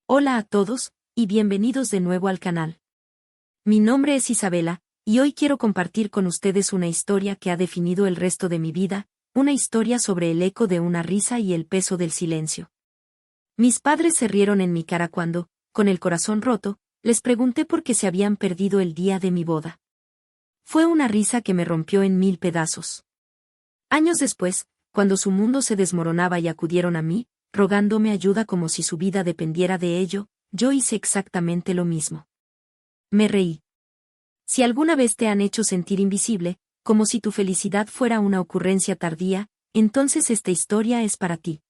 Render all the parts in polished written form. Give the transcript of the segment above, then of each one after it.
Hola a todos, y bienvenidos de nuevo al canal. Mi nombre es Isabela, y hoy quiero compartir con ustedes una historia que ha definido el resto de mi vida, una historia sobre el eco de una risa y el peso del silencio. Mis padres se rieron en mi cara cuando, con el corazón roto, les pregunté por qué se habían perdido el día de mi boda. Fue una risa que me rompió en 1000 pedazos. Años después, cuando su mundo se desmoronaba y acudieron a mí, rogándome ayuda como si su vida dependiera de ello, yo hice exactamente lo mismo. Me reí. Si alguna vez te han hecho sentir invisible, como si tu felicidad fuera una ocurrencia tardía, entonces esta historia es para ti.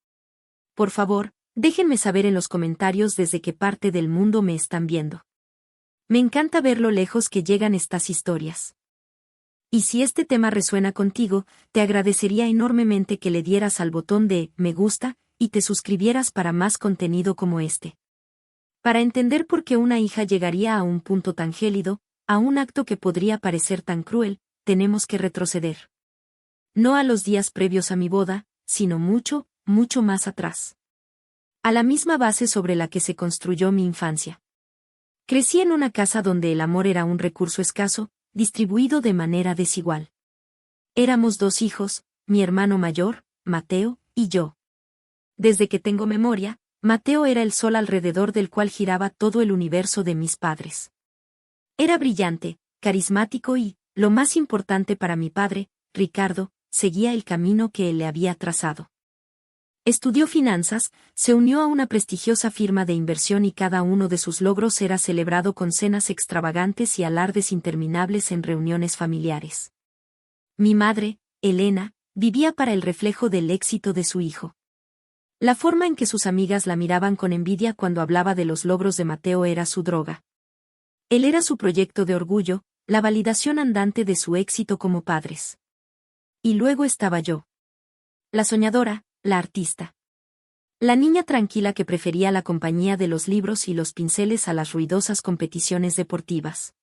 Por favor, déjenme saber en los comentarios desde qué parte del mundo me están viendo. Me encanta ver lo lejos que llegan estas historias. Y si este tema resuena contigo, te agradecería enormemente que le dieras al botón de me gusta y te suscribieras para más contenido como este. Para entender por qué una hija llegaría a un punto tan gélido, a un acto que podría parecer tan cruel, tenemos que retroceder. No a los días previos a mi boda, sino mucho, mucho más atrás. A la misma base sobre la que se construyó mi infancia. Crecí en una casa donde el amor era un recurso escaso, distribuido de manera desigual. Éramos 2 hijos, mi hermano mayor, Mateo, y yo. Desde que tengo memoria, Mateo era el sol alrededor del cual giraba todo el universo de mis padres. Era brillante, carismático y, lo más importante para mi padre, Ricardo, seguía el camino que él le había trazado. Estudió finanzas, se unió a una prestigiosa firma de inversión y cada uno de sus logros era celebrado con cenas extravagantes y alardes interminables en reuniones familiares. Mi madre, Elena, vivía para el reflejo del éxito de su hijo. La forma en que sus amigas la miraban con envidia cuando hablaba de los logros de Mateo era su droga. Él era su proyecto de orgullo, la validación andante de su éxito como padres. Y luego estaba yo. La soñadora, la artista. La niña tranquila que prefería la compañía de los libros y los pinceles a las ruidosas competiciones deportivas.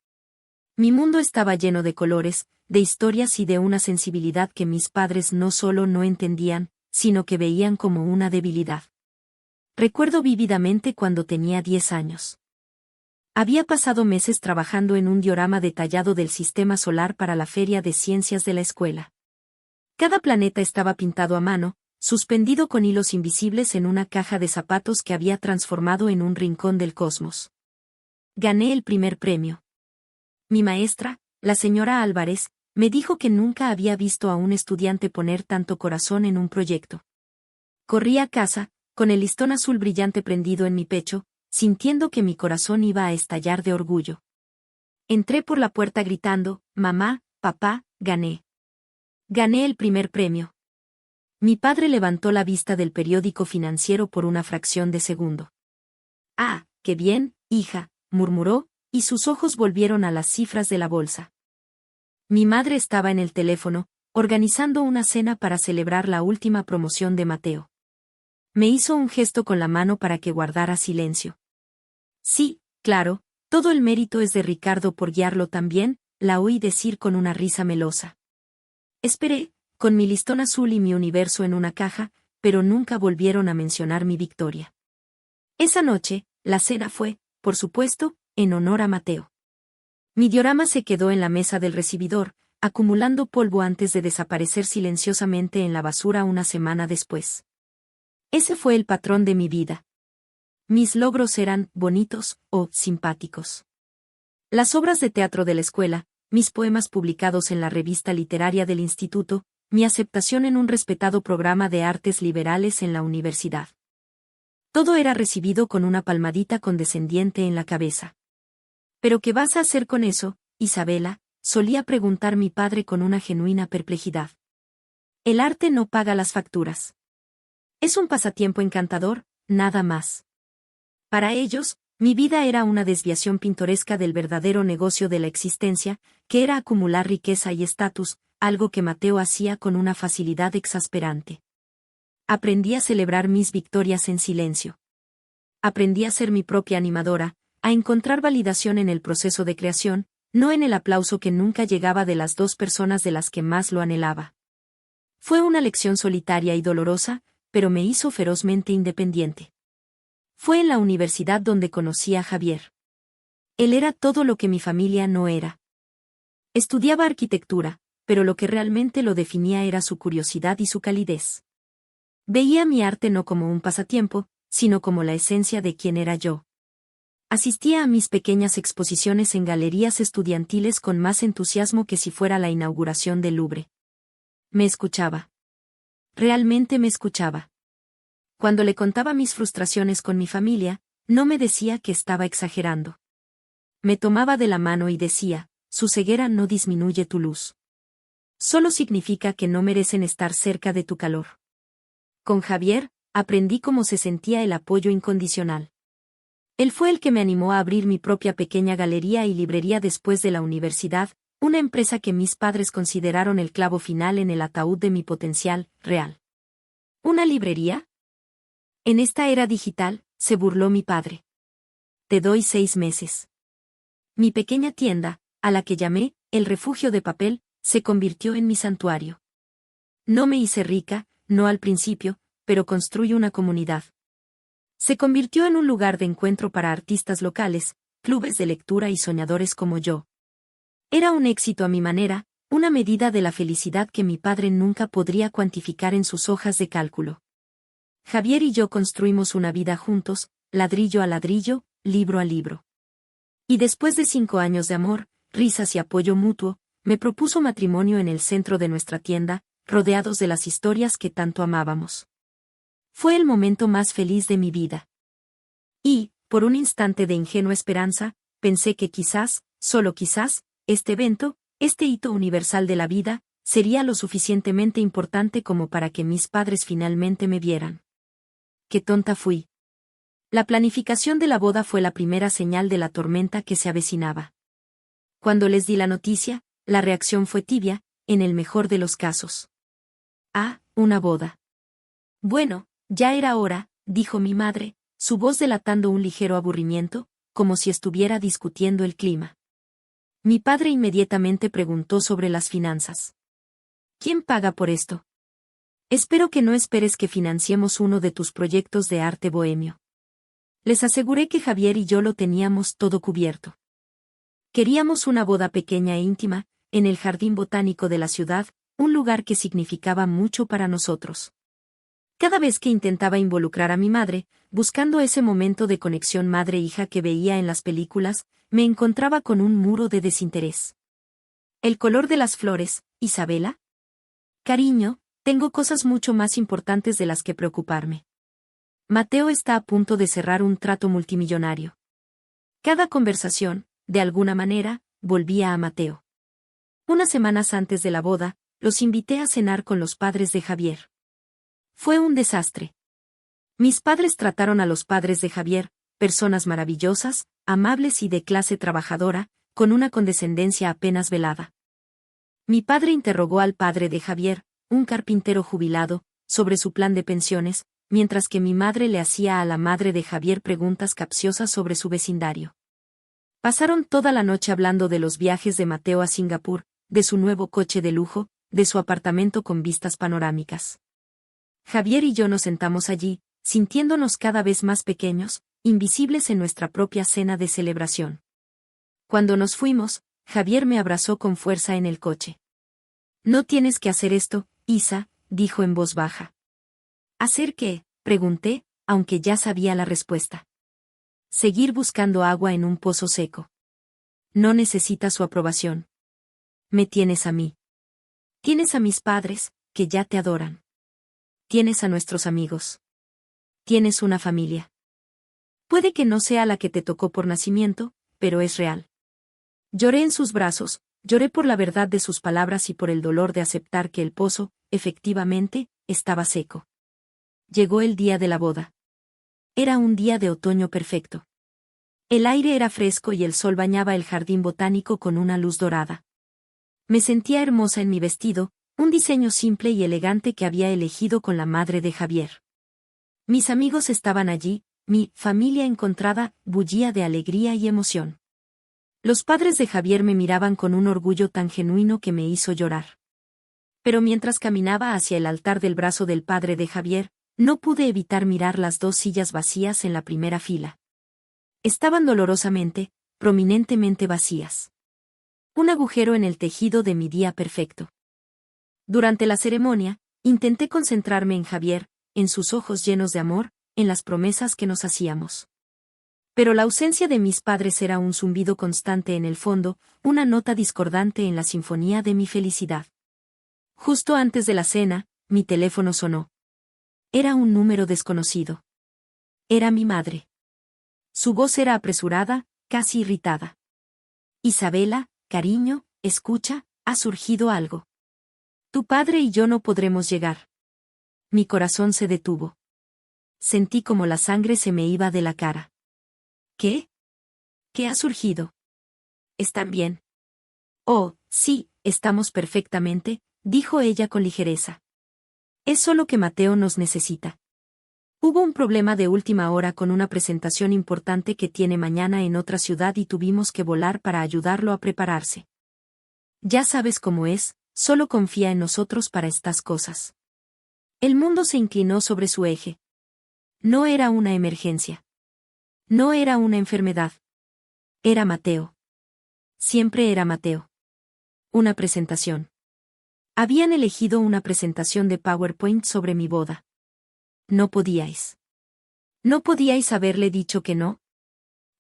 Mi mundo estaba lleno de colores, de historias y de una sensibilidad que mis padres no solo no entendían, sino que veían como una debilidad. Recuerdo vívidamente cuando tenía 10 años. Había pasado meses trabajando en un diorama detallado del sistema solar para la Feria de Ciencias de la escuela. Cada planeta estaba pintado a mano, suspendido con hilos invisibles en una caja de zapatos que había transformado en un rincón del cosmos. Gané el primer premio. Mi maestra, la señora Álvarez, me dijo que nunca había visto a un estudiante poner tanto corazón en un proyecto. Corrí a casa, con el listón azul brillante prendido en mi pecho, sintiendo que mi corazón iba a estallar de orgullo. Entré por la puerta gritando, mamá, papá, gané. Gané el primer premio. Mi padre levantó la vista del periódico financiero por una fracción de segundo. Ah, qué bien, hija, murmuró, y sus ojos volvieron a las cifras de la bolsa. Mi madre estaba en el teléfono, organizando una cena para celebrar la última promoción de Mateo. Me hizo un gesto con la mano para que guardara silencio. Sí, claro, todo el mérito es de Ricardo por guiarlo también, la oí decir con una risa melosa. Esperé, con mi listón azul y mi universo en una caja, pero nunca volvieron a mencionar mi victoria. Esa noche, la cena fue, por supuesto, en honor a Mateo. Mi diorama se quedó en la mesa del recibidor, acumulando polvo antes de desaparecer silenciosamente en la basura una semana después. Ese fue el patrón de mi vida. Mis logros eran bonitos o simpáticos. Las obras de teatro de la escuela, mis poemas publicados en la revista literaria del instituto, mi aceptación en un respetado programa de artes liberales en la universidad. Todo era recibido con una palmadita condescendiente en la cabeza. ¿Pero qué vas a hacer con eso, Isabela?, solía preguntar mi padre con una genuina perplejidad. El arte no paga las facturas. Es un pasatiempo encantador, nada más. Para ellos, mi vida era una desviación pintoresca del verdadero negocio de la existencia, que era acumular riqueza y estatus, algo que Mateo hacía con una facilidad exasperante. Aprendí a celebrar mis victorias en silencio. Aprendí a ser mi propia animadora, a encontrar validación en el proceso de creación, no en el aplauso que nunca llegaba de las 2 personas de las que más lo anhelaba. Fue una lección solitaria y dolorosa, pero me hizo ferozmente independiente. Fue en la universidad donde conocí a Javier. Él era todo lo que mi familia no era. Estudiaba arquitectura, pero lo que realmente lo definía era su curiosidad y su calidez. Veía mi arte no como un pasatiempo, sino como la esencia de quién era yo. Asistía a mis pequeñas exposiciones en galerías estudiantiles con más entusiasmo que si fuera la inauguración del Louvre. Me escuchaba. Realmente me escuchaba. Cuando le contaba mis frustraciones con mi familia, no me decía que estaba exagerando. Me tomaba de la mano y decía, su ceguera no disminuye tu luz. Solo significa que no merecen estar cerca de tu calor. Con Javier, aprendí cómo se sentía el apoyo incondicional. Él fue el que me animó a abrir mi propia pequeña galería y librería después de la universidad, una empresa que mis padres consideraron el clavo final en el ataúd de mi potencial real. ¿Una librería? En esta era digital, se burló mi padre. Te doy 6 meses. Mi pequeña tienda, a la que llamé el refugio de papel, se convirtió en mi santuario. No me hice rica, no al principio, pero construí una comunidad. Se convirtió en un lugar de encuentro para artistas locales, clubes de lectura y soñadores como yo. Era un éxito a mi manera, una medida de la felicidad que mi padre nunca podría cuantificar en sus hojas de cálculo. Javier y yo construimos una vida juntos, ladrillo a ladrillo, libro a libro. Y después de 5 años de amor, risas y apoyo mutuo, me propuso matrimonio en el centro de nuestra tienda, rodeados de las historias que tanto amábamos. Fue el momento más feliz de mi vida. Y, por un instante de ingenua esperanza, pensé que quizás, solo quizás, este evento, este hito universal de la vida, sería lo suficientemente importante como para que mis padres finalmente me vieran. ¡Qué tonta fui! La planificación de la boda fue la primera señal de la tormenta que se avecinaba. Cuando les di la noticia, la reacción fue tibia, en el mejor de los casos. Ah, una boda. Bueno, ya era hora, dijo mi madre, su voz delatando un ligero aburrimiento, como si estuviera discutiendo el clima. Mi padre inmediatamente preguntó sobre las finanzas. ¿Quién paga por esto? Espero que no esperes que financiemos uno de tus proyectos de arte bohemio. Les aseguré que Javier y yo lo teníamos todo cubierto. Queríamos una boda pequeña e íntima, en el jardín botánico de la ciudad, un lugar que significaba mucho para nosotros. Cada vez que intentaba involucrar a mi madre, buscando ese momento de conexión madre-hija que veía en las películas, me encontraba con un muro de desinterés. ¿El color de las flores, Isabela? Cariño, tengo cosas mucho más importantes de las que preocuparme. Mateo está a punto de cerrar un trato multimillonario. Cada conversación, de alguna manera, volvía a Mateo. Unas semanas antes de la boda, los invité a cenar con los padres de Javier. Fue un desastre. Mis padres trataron a los padres de Javier, personas maravillosas, amables y de clase trabajadora, con una condescendencia apenas velada. Mi padre interrogó al padre de Javier, un carpintero jubilado, sobre su plan de pensiones, mientras que mi madre le hacía a la madre de Javier preguntas capciosas sobre su vecindario. Pasaron toda la noche hablando de los viajes de Mateo a Singapur, de su nuevo coche de lujo, de su apartamento con vistas panorámicas. Javier y yo nos sentamos allí, sintiéndonos cada vez más pequeños, invisibles en nuestra propia cena de celebración. Cuando nos fuimos, Javier me abrazó con fuerza en el coche. No tienes que hacer esto, Isa, dijo en voz baja. ¿Hacer qué?, pregunté, aunque ya sabía la respuesta. Seguir buscando agua en un pozo seco. No necesitas su aprobación. Me tienes a mí. Tienes a mis padres, que ya te adoran. Tienes a nuestros amigos. Tienes una familia. Puede que no sea la que te tocó por nacimiento, pero es real. Lloré en sus brazos, lloré por la verdad de sus palabras y por el dolor de aceptar que el pozo, efectivamente, estaba seco. Llegó el día de la boda. Era un día de otoño perfecto. El aire era fresco y el sol bañaba el jardín botánico con una luz dorada. Me sentía hermosa en mi vestido, un diseño simple y elegante que había elegido con la madre de Javier. Mis amigos estaban allí, mi familia encontrada bullía de alegría y emoción. Los padres de Javier me miraban con un orgullo tan genuino que me hizo llorar. Pero mientras caminaba hacia el altar del brazo del padre de Javier, No pude evitar mirar las 2 sillas vacías en la primera fila. Estaban dolorosamente, prominentemente vacías. Un agujero en el tejido de mi día perfecto. Durante la ceremonia, intenté concentrarme en Javier, en sus ojos llenos de amor, en las promesas que nos hacíamos. Pero la ausencia de mis padres era un zumbido constante en el fondo, una nota discordante en la sinfonía de mi felicidad. Justo antes de la cena, mi teléfono sonó. Era un número desconocido. Era mi madre. Su voz era apresurada, casi irritada. Isabela, cariño, escucha, ha surgido algo. Tu padre y yo no podremos llegar. Mi corazón se detuvo. Sentí como la sangre se me iba de la cara. ¿Qué? ¿Qué ha surgido? ¿Están bien? Oh, sí, estamos perfectamente, dijo ella con ligereza. Es solo que Mateo nos necesita. Hubo un problema de última hora con una presentación importante que tiene mañana en otra ciudad y tuvimos que volar para ayudarlo a prepararse. Ya sabes cómo es, solo confía en nosotros para estas cosas. El mundo se inclinó sobre su eje. No era una emergencia. No era una enfermedad. Era Mateo. Siempre era Mateo. Una presentación. Habían elegido una presentación de PowerPoint sobre mi boda. No podíais. ¿No podíais haberle dicho que no?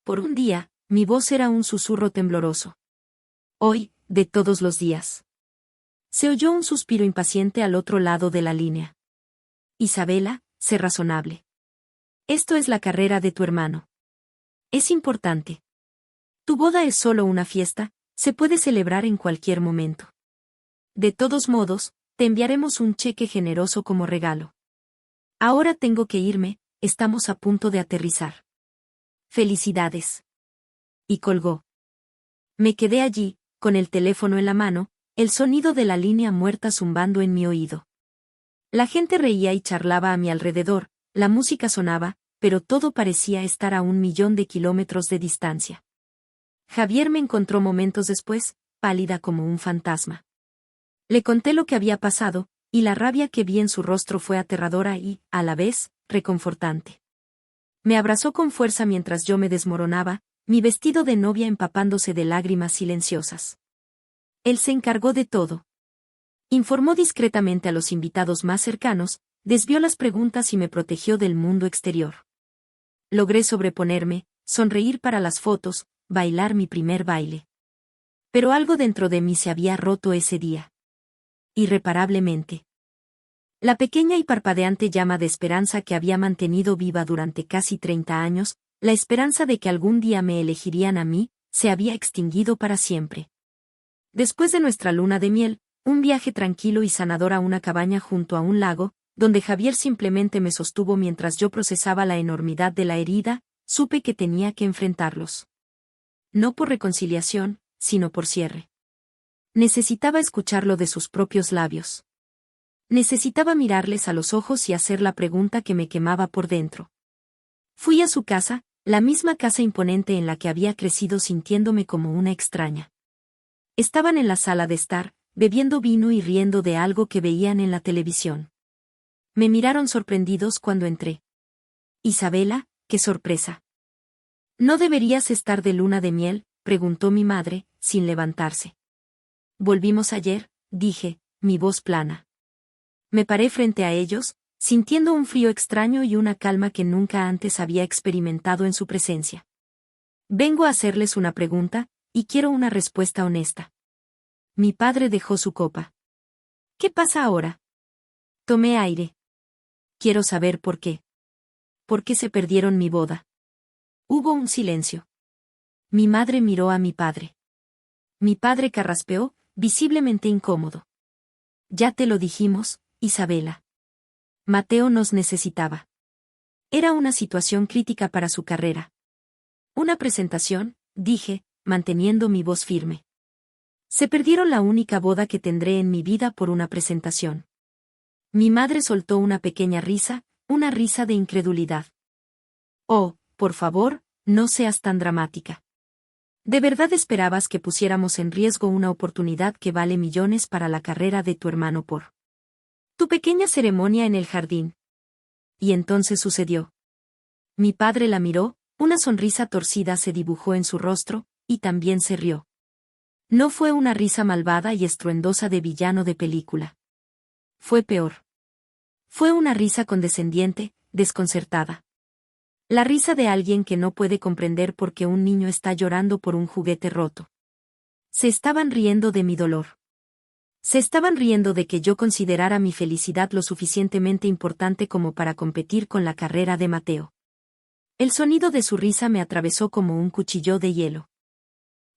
Por un día, mi voz era un susurro tembloroso. Hoy, de todos los días. Se oyó un suspiro impaciente al otro lado de la línea. Isabela, sé razonable. Esto es la carrera de tu hermano. Es importante. Tu boda es solo una fiesta, se puede celebrar en cualquier momento. De todos modos, te enviaremos un cheque generoso como regalo. Ahora tengo que irme, estamos a punto de aterrizar. Felicidades. Y colgó. Me quedé allí, con el teléfono en la mano, el sonido de la línea muerta zumbando en mi oído. La gente reía y charlaba a mi alrededor, la música sonaba, pero todo parecía estar a 1.000.000 de kilómetros de distancia. Javier me encontró momentos después, pálida como un fantasma. Le conté lo que había pasado, y la rabia que vi en su rostro fue aterradora y, a la vez, reconfortante. Me abrazó con fuerza mientras yo me desmoronaba, mi vestido de novia empapándose de lágrimas silenciosas. Él se encargó de todo. Informó discretamente a los invitados más cercanos, desvió las preguntas y me protegió del mundo exterior. Logré sobreponerme, sonreír para las fotos, bailar mi primer baile. Pero algo dentro de mí se había roto ese día. Irreparablemente. La pequeña y parpadeante llama de esperanza que había mantenido viva durante casi 30 años, la esperanza de que algún día me elegirían a mí, se había extinguido para siempre. Después de nuestra luna de miel, un viaje tranquilo y sanador a una cabaña junto a un lago, donde Javier simplemente me sostuvo mientras yo procesaba la enormidad de la herida, supe que tenía que enfrentarlos. No por reconciliación, sino por cierre. Necesitaba escucharlo de sus propios labios. Necesitaba mirarles a los ojos y hacer la pregunta que me quemaba por dentro. Fui a su casa, la misma casa imponente en la que había crecido sintiéndome como una extraña. Estaban en la sala de estar, bebiendo vino y riendo de algo que veían en la televisión. Me miraron sorprendidos cuando entré. Isabela, qué sorpresa. ¿No deberías estar de luna de miel?, preguntó mi madre, sin levantarse. Volvimos ayer, dije, mi voz plana. Me paré frente a ellos, sintiendo un frío extraño y una calma que nunca antes había experimentado en su presencia. Vengo a hacerles una pregunta, y quiero una respuesta honesta. Mi padre dejó su copa. ¿Qué pasa ahora? Tomé aire. Quiero saber por qué. ¿Por qué se perdieron mi boda? Hubo un silencio. Mi madre miró a mi padre. Mi padre carraspeó, visiblemente incómodo. Ya te lo dijimos, Isabela. Mateo nos necesitaba. Era una situación crítica para su carrera. Una presentación, dije, manteniendo mi voz firme. Se perdieron la única boda que tendré en mi vida por una presentación. Mi madre soltó una pequeña risa, una risa de incredulidad. Oh, por favor, no seas tan dramática. ¿De verdad esperabas que pusiéramos en riesgo una oportunidad que vale millones para la carrera de tu hermano por tu pequeña ceremonia en el jardín? Y entonces sucedió. Mi padre la miró, una sonrisa torcida se dibujó en su rostro, y también se rió. No fue una risa malvada y estruendosa de villano de película. Fue peor. Fue una risa condescendiente, desconcertada. La risa de alguien que no puede comprender por qué un niño está llorando por un juguete roto. Se estaban riendo de mi dolor. Se estaban riendo de que yo considerara mi felicidad lo suficientemente importante como para competir con la carrera de Mateo. El sonido de su risa me atravesó como un cuchillo de hielo.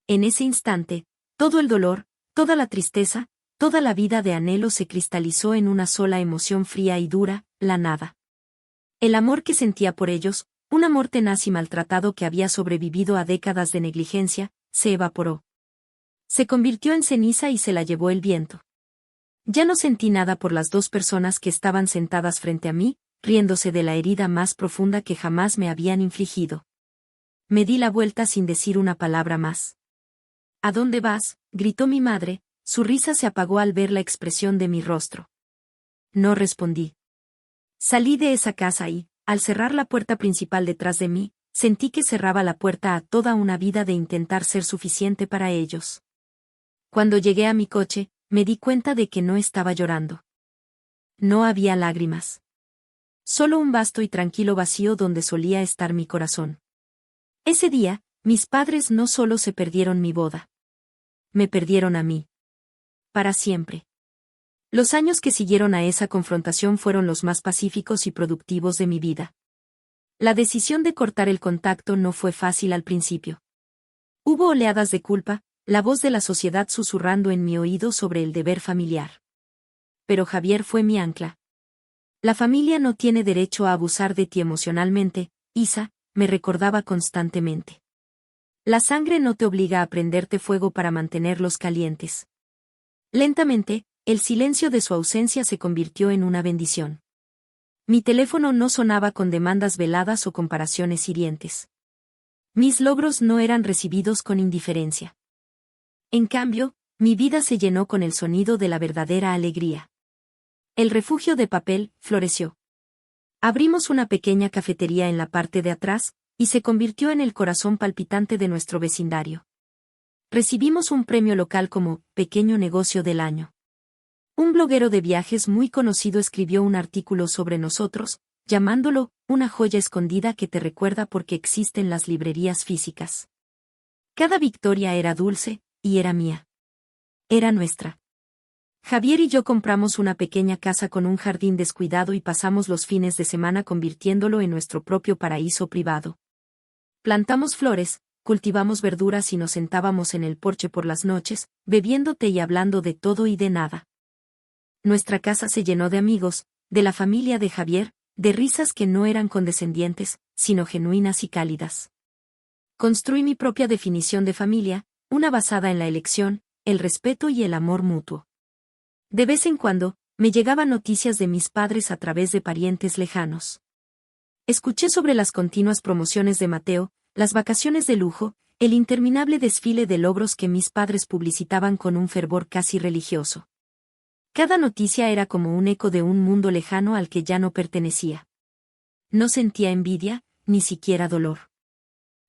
En ese instante, todo el dolor, toda la tristeza, toda la vida de anhelo se cristalizó en una sola emoción fría y dura, la nada. El amor que sentía por ellos, un amor tenaz y maltratado que había sobrevivido a décadas de negligencia, se evaporó. Se convirtió en ceniza y se la llevó el viento. Ya no sentí nada por las dos personas que estaban sentadas frente a mí, riéndose de la herida más profunda que jamás me habían infligido. Me di la vuelta sin decir una palabra más. ¿A dónde vas?, gritó mi madre, su risa se apagó al ver la expresión de mi rostro. No respondí. Salí de esa casa y, al cerrar la puerta principal detrás de mí, sentí que cerraba la puerta a toda una vida de intentar ser suficiente para ellos. Cuando llegué a mi coche, me di cuenta de que no estaba llorando. No había lágrimas. Solo un vasto y tranquilo vacío donde solía estar mi corazón. Ese día, mis padres no solo se perdieron mi boda. Me perdieron a mí. Para siempre. Los años que siguieron a esa confrontación fueron los más pacíficos y productivos de mi vida. La decisión de cortar el contacto no fue fácil al principio. Hubo oleadas de culpa, la voz de la sociedad susurrando en mi oído sobre el deber familiar. Pero Javier fue mi ancla. La familia no tiene derecho a abusar de ti emocionalmente, Isa, me recordaba constantemente. La sangre no te obliga a prenderte fuego para mantenerlos calientes. Lentamente, el silencio de su ausencia se convirtió en una bendición. Mi teléfono no sonaba con demandas veladas o comparaciones hirientes. Mis logros no eran recibidos con indiferencia. En cambio, mi vida se llenó con el sonido de la verdadera alegría. El refugio de papel floreció. Abrimos una pequeña cafetería en la parte de atrás, y se convirtió en el corazón palpitante de nuestro vecindario. Recibimos un premio local como Pequeño Negocio del Año. Un bloguero de viajes muy conocido escribió un artículo sobre nosotros, llamándolo una joya escondida que te recuerda por qué existen las librerías físicas. Cada victoria era dulce, y era mía. Era nuestra. Javier y yo compramos una pequeña casa con un jardín descuidado y pasamos los fines de semana convirtiéndolo en nuestro propio paraíso privado. Plantamos flores, cultivamos verduras y nos sentábamos en el porche por las noches, bebiendo té y hablando de todo y de nada. Nuestra casa se llenó de amigos, de la familia de Javier, de risas que no eran condescendientes, sino genuinas y cálidas. Construí mi propia definición de familia, una basada en la elección, el respeto y el amor mutuo. De vez en cuando, me llegaban noticias de mis padres a través de parientes lejanos. Escuché sobre las continuas promociones de Mateo, las vacaciones de lujo, el interminable desfile de logros que mis padres publicitaban con un fervor casi religioso. Cada noticia era como un eco de un mundo lejano al que ya no pertenecía. No sentía envidia, ni siquiera dolor.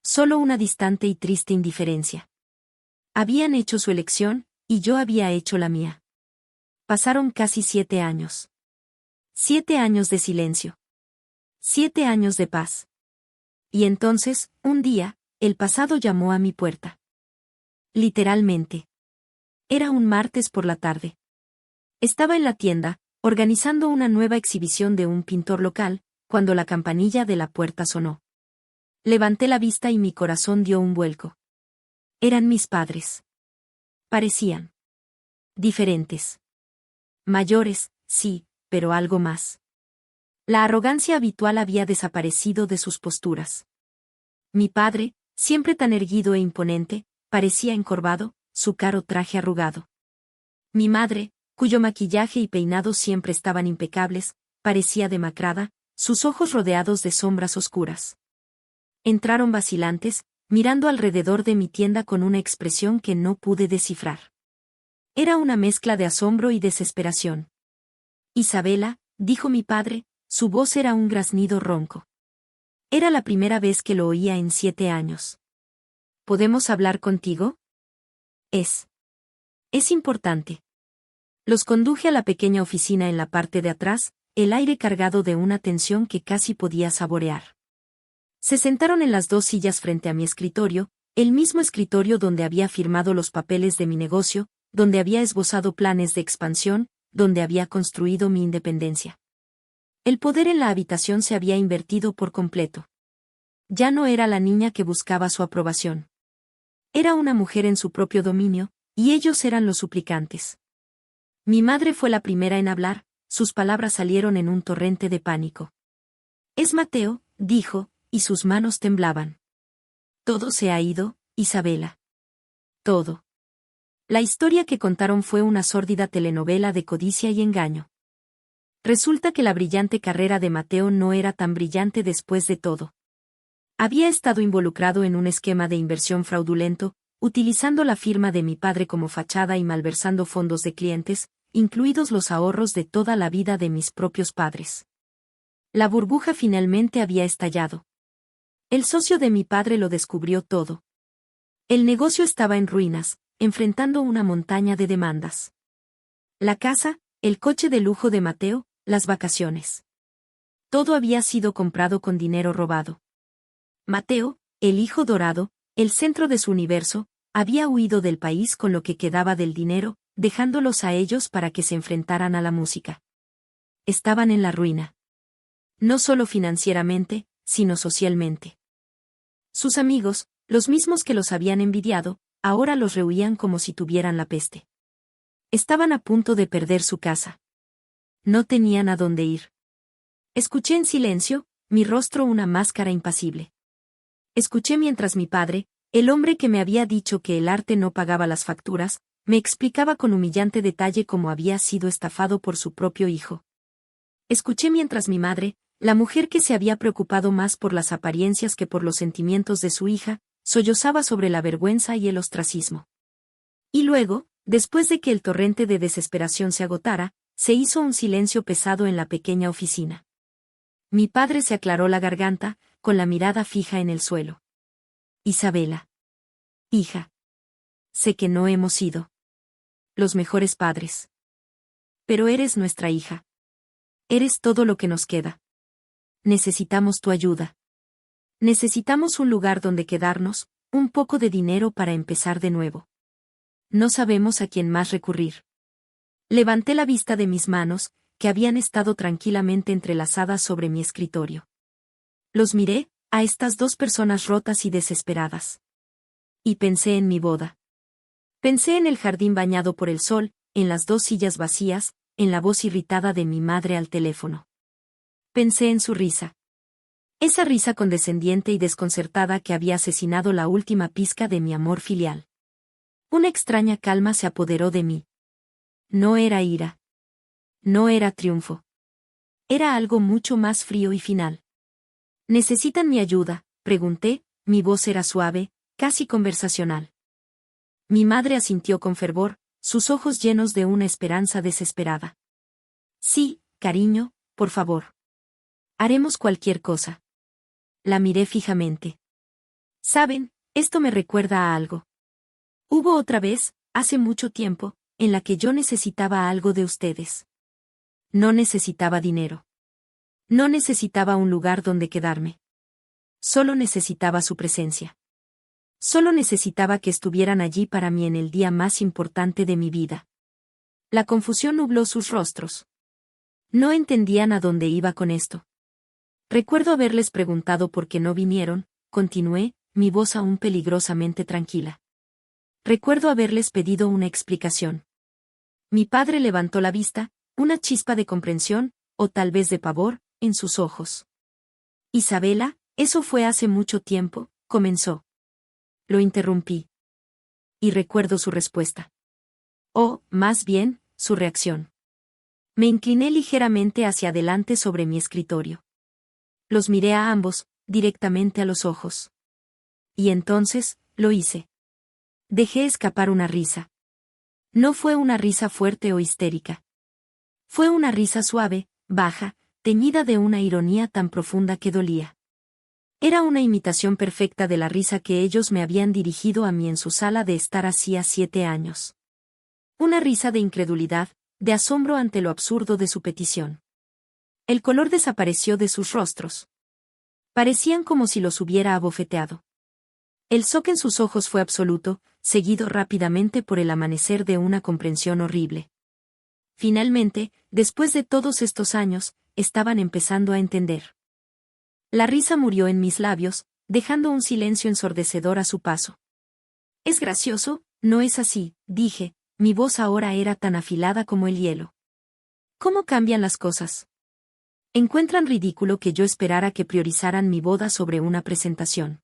Solo una distante y triste indiferencia. Habían hecho su elección, y yo había hecho la mía. Pasaron casi 7 años. 7 años de silencio. 7 años de paz. Y entonces, un día, el pasado llamó a mi puerta. Literalmente. Era un martes por la tarde. Estaba en la tienda, organizando una nueva exhibición de un pintor local, cuando la campanilla de la puerta sonó. Levanté la vista y mi corazón dio un vuelco. Eran mis padres. Parecían diferentes. Mayores, sí, pero algo más. La arrogancia habitual había desaparecido de sus posturas. Mi padre, siempre tan erguido e imponente, parecía encorvado, su caro traje arrugado. Mi madre, cuyo maquillaje y peinado siempre estaban impecables, parecía demacrada, sus ojos rodeados de sombras oscuras. Entraron vacilantes, mirando alrededor de mi tienda con una expresión que no pude descifrar. Era una mezcla de asombro y desesperación. Isabela, dijo mi padre, Su voz era un graznido ronco. Era la primera vez que lo oía en 7 años. ¿Podemos hablar contigo? Es importante. Los conduje a la pequeña oficina en la parte de atrás, el aire cargado de una tensión que casi podía saborear. Se sentaron en las 2 sillas frente a mi escritorio, el mismo escritorio donde había firmado los papeles de mi negocio, donde había esbozado planes de expansión, donde había construido mi independencia. El poder en la habitación se había invertido por completo. Ya no era la niña que buscaba su aprobación. Era una mujer en su propio dominio, y ellos eran los suplicantes. Mi madre fue la primera en hablar, sus palabras salieron en un torrente de pánico. «Es Mateo», dijo, y sus manos temblaban. «Todo se ha ido, Isabela. Todo». La historia que contaron fue una sórdida telenovela de codicia y engaño. Resulta que la brillante carrera de Mateo no era tan brillante después de todo. Había estado involucrado en un esquema de inversión fraudulento, utilizando la firma de mi padre como fachada y malversando fondos de clientes, incluidos los ahorros de toda la vida de mis propios padres. La burbuja finalmente había estallado. El socio de mi padre lo descubrió todo. El negocio estaba en ruinas, enfrentando una montaña de demandas. La casa, el coche de lujo de Mateo, las vacaciones. Todo había sido comprado con dinero robado. Mateo, el hijo dorado, el centro de su universo, había huido del país con lo que quedaba del dinero, dejándolos a ellos para que se enfrentaran a la música. Estaban en la ruina. No solo financieramente, sino socialmente. Sus amigos, los mismos que los habían envidiado, ahora los rehuían como si tuvieran la peste. Estaban a punto de perder su casa. No tenían a dónde ir. Escuché en silencio, mi rostro una máscara impasible. Escuché mientras mi padre, el hombre que me había dicho que el arte no pagaba las facturas, me explicaba con humillante detalle cómo había sido estafado por su propio hijo. Escuché mientras mi madre, la mujer que se había preocupado más por las apariencias que por los sentimientos de su hija, sollozaba sobre la vergüenza y el ostracismo. Y luego, después de que el torrente de desesperación se agotara, se hizo un silencio pesado en la pequeña oficina. Mi padre se aclaró la garganta, con la mirada fija en el suelo. Isabela. Hija. Sé que no hemos sido los mejores padres. Pero eres nuestra hija. Eres todo lo que nos queda. Necesitamos tu ayuda. Necesitamos un lugar donde quedarnos, un poco de dinero para empezar de nuevo. No sabemos a quién más recurrir. Levanté la vista de mis manos, que habían estado tranquilamente entrelazadas sobre mi escritorio. Los miré, a estas 2 personas rotas y desesperadas. Y pensé en mi boda. Pensé en el jardín bañado por el sol, en las 2 sillas vacías, en la voz irritada de mi madre al teléfono. Pensé en su risa. Esa risa condescendiente y desconcertada que había asesinado la última pizca de mi amor filial. Una extraña calma se apoderó de mí. No era ira. No era triunfo. Era algo mucho más frío y final. ¿Necesitan mi ayuda?, pregunté, mi voz era suave, casi conversacional. Mi madre asintió con fervor, sus ojos llenos de una esperanza desesperada. Sí, cariño, por favor. Haremos cualquier cosa. La miré fijamente. Saben, esto me recuerda a algo. Hubo otra vez, hace mucho tiempo, en la que yo necesitaba algo de ustedes. No necesitaba dinero. No necesitaba un lugar donde quedarme. Solo necesitaba su presencia. Solo necesitaba que estuvieran allí para mí en el día más importante de mi vida. La confusión nubló sus rostros. No entendían a dónde iba con esto. Recuerdo haberles preguntado por qué no vinieron, continué, mi voz aún peligrosamente tranquila. Recuerdo haberles pedido una explicación. Mi padre levantó la vista, una chispa de comprensión, o tal vez de pavor, en sus ojos. Isabela, eso fue hace mucho tiempo, comenzó. Lo interrumpí. Y recuerdo su respuesta. O, más bien, su reacción. Me incliné ligeramente hacia adelante sobre mi escritorio. Los miré a ambos, directamente a los ojos. Y entonces, lo hice. Dejé escapar una risa. No fue una risa fuerte o histérica. Fue una risa suave, baja, teñida de una ironía tan profunda que dolía. Era una imitación perfecta de la risa que ellos me habían dirigido a mí en su sala de estar hacía 7 años. Una risa de incredulidad, de asombro ante lo absurdo de su petición. El color desapareció de sus rostros. Parecían como si los hubiera abofeteado. El shock en sus ojos fue absoluto, seguido rápidamente por el amanecer de una comprensión horrible. Finalmente, después de todos estos años, estaban empezando a entender. La risa murió en mis labios, dejando un silencio ensordecedor a su paso. «Es gracioso, ¿no es así?», dije, mi voz ahora era tan afilada como el hielo. «¿Cómo cambian las cosas? Encuentran ridículo que yo esperara que priorizaran mi boda sobre una presentación.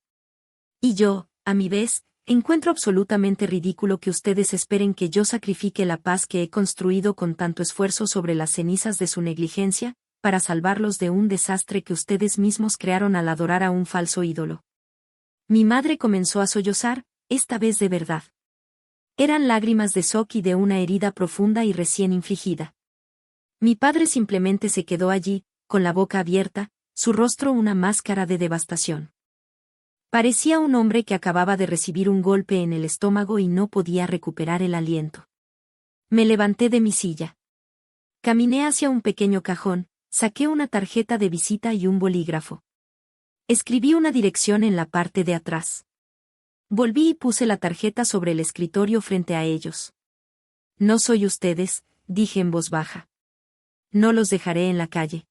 Y yo, a mi vez, encuentro absolutamente ridículo que ustedes esperen que yo sacrifique la paz que he construido con tanto esfuerzo sobre las cenizas de su negligencia, para salvarlos de un desastre que ustedes mismos crearon al adorar a un falso ídolo». Mi madre comenzó a sollozar, esta vez de verdad. Eran lágrimas de shock y de una herida profunda y recién infligida. Mi padre simplemente se quedó allí, con la boca abierta, su rostro una máscara de devastación. Parecía un hombre que acababa de recibir un golpe en el estómago y no podía recuperar el aliento. Me levanté de mi silla. Caminé hacia un pequeño cajón, saqué una tarjeta de visita y un bolígrafo. Escribí una dirección en la parte de atrás. Volví y puse la tarjeta sobre el escritorio frente a ellos. «No soy ustedes», dije en voz baja. «No los dejaré en la calle».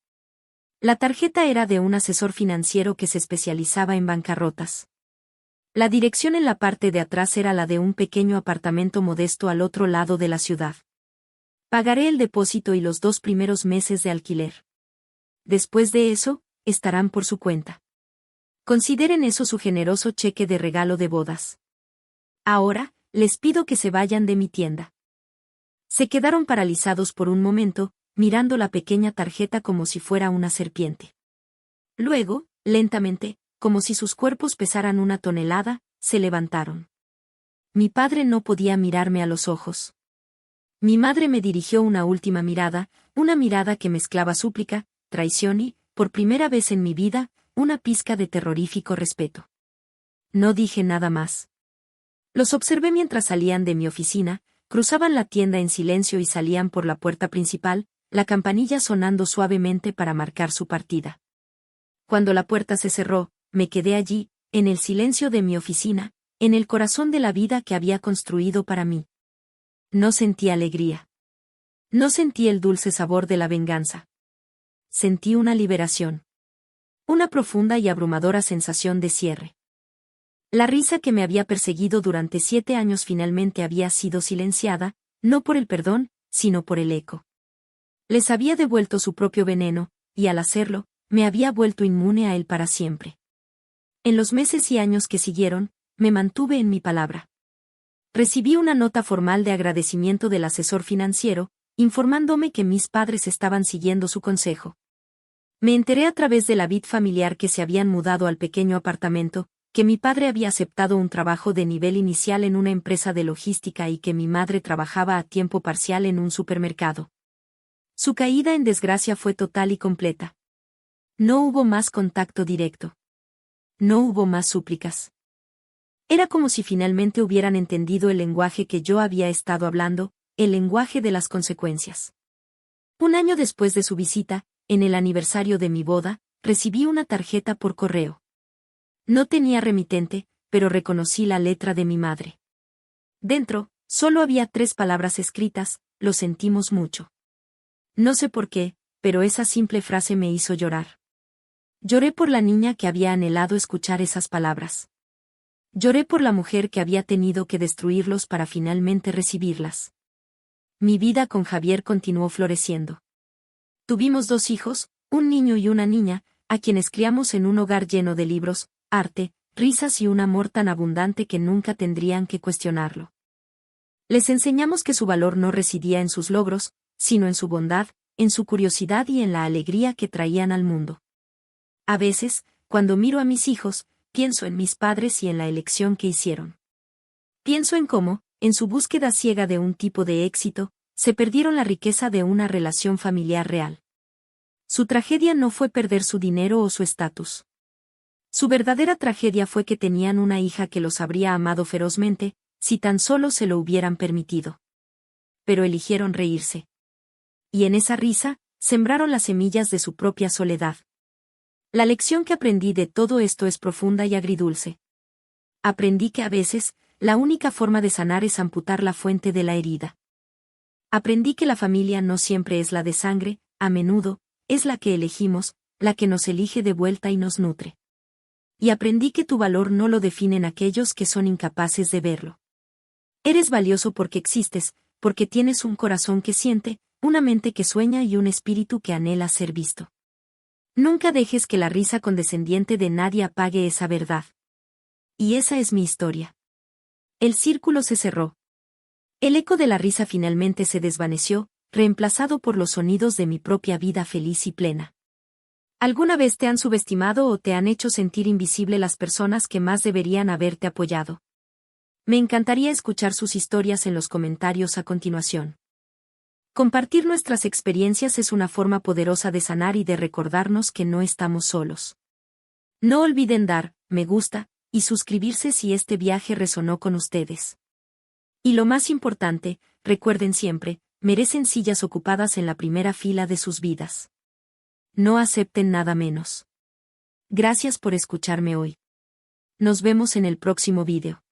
La tarjeta era de un asesor financiero que se especializaba en bancarrotas. La dirección en la parte de atrás era la de un pequeño apartamento modesto al otro lado de la ciudad. Pagaré el depósito y los 2 primeros meses de alquiler. Después de eso, estarán por su cuenta. Consideren eso su generoso cheque de regalo de bodas. Ahora, les pido que se vayan de mi tienda. Se quedaron paralizados por un momento, mirando la pequeña tarjeta como si fuera una serpiente. Luego, lentamente, como si sus cuerpos pesaran 1 tonelada, se levantaron. Mi padre no podía mirarme a los ojos. Mi madre me dirigió una última mirada, una mirada que mezclaba súplica, traición y, por primera vez en mi vida, una pizca de terrorífico respeto. No dije nada más. Los observé mientras salían de mi oficina, cruzaban la tienda en silencio y salían por la puerta principal, la campanilla sonando suavemente para marcar su partida. Cuando la puerta se cerró, me quedé allí, en el silencio de mi oficina, en el corazón de la vida que había construido para mí. No sentí alegría. No sentí el dulce sabor de la venganza. Sentí una liberación. Una profunda y abrumadora sensación de cierre. La risa que me había perseguido durante 7 años finalmente había sido silenciada, no por el perdón, sino por el eco. Les había devuelto su propio veneno, y al hacerlo, me había vuelto inmune a él para siempre. En los meses y años que siguieron, me mantuve en mi palabra. Recibí una nota formal de agradecimiento del asesor financiero, informándome que mis padres estaban siguiendo su consejo. Me enteré a través de la vid familiar que se habían mudado al pequeño apartamento, que mi padre había aceptado un trabajo de nivel inicial en una empresa de logística y que mi madre trabajaba a tiempo parcial en un supermercado. Su caída en desgracia fue total y completa. No hubo más contacto directo. No hubo más súplicas. Era como si finalmente hubieran entendido el lenguaje que yo había estado hablando, el lenguaje de las consecuencias. 1 año después de su visita, en el aniversario de mi boda, recibí una tarjeta por correo. No tenía remitente, pero reconocí la letra de mi madre. Dentro, solo había 3 palabras escritas: «Lo sentimos mucho». No sé por qué, pero esa simple frase me hizo llorar. Lloré por la niña que había anhelado escuchar esas palabras. Lloré por la mujer que había tenido que destruirlos para finalmente recibirlas. Mi vida con Javier continuó floreciendo. Tuvimos 2 hijos, un niño y una niña, a quienes criamos en un hogar lleno de libros, arte, risas y un amor tan abundante que nunca tendrían que cuestionarlo. Les enseñamos que su valor no residía en sus logros, sino en su bondad, en su curiosidad y en la alegría que traían al mundo. A veces, cuando miro a mis hijos, pienso en mis padres y en la elección que hicieron. Pienso en cómo, en su búsqueda ciega de un tipo de éxito, se perdieron la riqueza de una relación familiar real. Su tragedia no fue perder su dinero o su estatus. Su verdadera tragedia fue que tenían una hija que los habría amado ferozmente, si tan solo se lo hubieran permitido. Pero eligieron reírse. Y en esa risa, sembraron las semillas de su propia soledad. La lección que aprendí de todo esto es profunda y agridulce. Aprendí que a veces, la única forma de sanar es amputar la fuente de la herida. Aprendí que la familia no siempre es la de sangre, a menudo, es la que elegimos, la que nos elige de vuelta y nos nutre. Y aprendí que tu valor no lo definen aquellos que son incapaces de verlo. Eres valioso porque existes, porque tienes un corazón que siente, una mente que sueña y un espíritu que anhela ser visto. Nunca dejes que la risa condescendiente de nadie apague esa verdad. Y esa es mi historia. El círculo se cerró. El eco de la risa finalmente se desvaneció, reemplazado por los sonidos de mi propia vida feliz y plena. ¿Alguna vez te han subestimado o te han hecho sentir invisible las personas que más deberían haberte apoyado? Me encantaría escuchar sus historias en los comentarios a continuación. Compartir nuestras experiencias es una forma poderosa de sanar y de recordarnos que no estamos solos. No olviden dar me gusta y suscribirse si este viaje resonó con ustedes. Y lo más importante, recuerden siempre, merecen sillas ocupadas en la primera fila de sus vidas. No acepten nada menos. Gracias por escucharme hoy. Nos vemos en el próximo video.